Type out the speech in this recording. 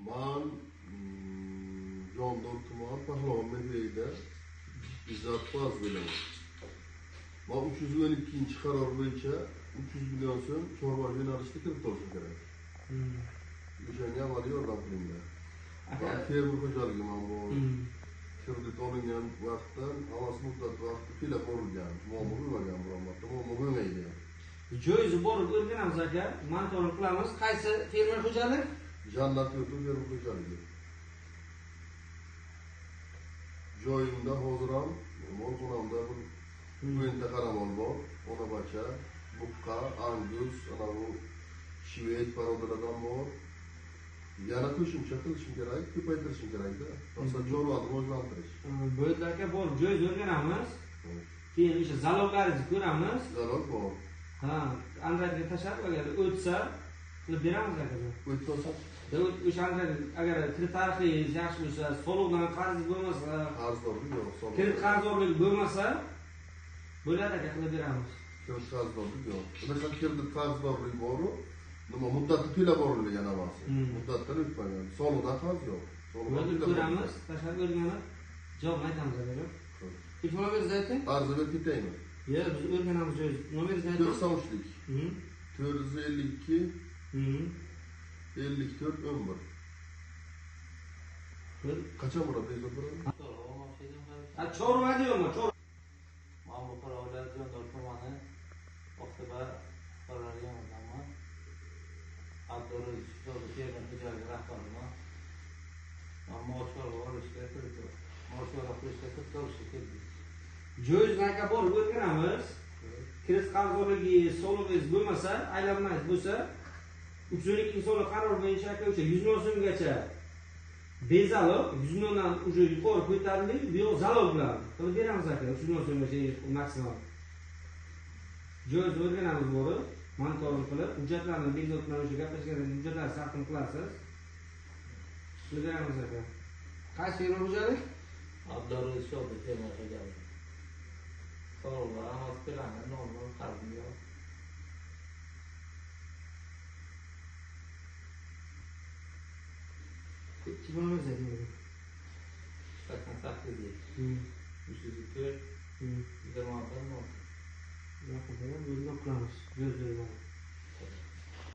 Man Jondor tuman Pahlavon Medvey'de bizzat baz bilaman. Man 312 qaror bo'yicha 300 million so'm chorva yo'nalishida kirib olishim kerak. O'shanga amaliy yordam qilinglar. Man fermer xo'jaligi man bu kredit olingan vaqtdan havas muddat vaqti to'lab qo'yilgan. Muammo bo'lmagan biron marta, muammo bo'lmaydi. Joyizni borib o'rganamiz aka, monitoring qilamiz. Qaysi fermer xo'jalik? Jannat yurti fermer xo'jaligi. Joyimda hozir ham molxonamda bir o'yinda qaramol bor. Ona bacha, buqqa, angus, ana bu shved parodalardan bor. Yana qo'shimcha qilishim kerak, ko'paytirishim kerak-da. Masalan, chorvani rivojlantirish. Bo'ldi aka, borib joyizni o'rganamiz. Keyin o'sha zaloglaringizni ko'ramiz. Zalog bor. Ha, Andreyga tashlab agar o'tsa qilib beramiz aka. O'tsa o'sha agar kredit tarixingiz yaxshi bo'lsa, soliqdan qarzingiz bo'lmasa, qarzdorlik yo'q, soliq. kredit qarzdorlik bo'lmasa, bo'ladi aka, qilib beramiz. Kredit qarzdorlik yo'q. Masalan, kredit qarzdorlik bor-ku, nima muddatni to'lab borilgan amasi. Muddatdan o'tmagan. Soliqdan qarz yo'q. Soliqdan ko'ramiz, tashlab o'rganib, javob aytamiz aka. Telefon ayting. Arzu berib ketaymi? Yo'q, biz o'rganamiz joy. Nomeringizni ayting. 93lik. 452 54 11. Qachon bo'ladi bezor bo'ladi? Ha, chorva deyapman, chorva. Mana bu qarorlar Jondor tumani Oqtepa fuqarolari yonidaman. Abdulaziz fermer xo'jaligi rahbariman. Moshlar olishga kirdi. Moshlar olishga kirdi. Joyizni aka borib o'rganamiz. Kredit qarzdorligi, soliqingiz bo'lmasa, aylanmangiz bo'lsa, 312 so'mlik qaror bo'yicha aka o'sha 100 million so'mgacha bezalib, 100 milliondan уже yuqori ko'tarilib, bu yoq zalog bilan qilib beramiz aka, 300 million so'mgacha maksimal. Joyizni o'rganamiz borib, monitoring qilib, hujjatlarni bezot bilan o'sha gaplashgan hujjatlarni taqdim qilasiz. Qilib beramiz aka. Qaysi fermer xo'jalik? Abdulaziz fermer xo'jaligi. Soliqlar amas qilinadi, normal qarz yo'q. Telefonimiz ayting. 88 304 26 Yo'q, bo'lib qilamiz. Joy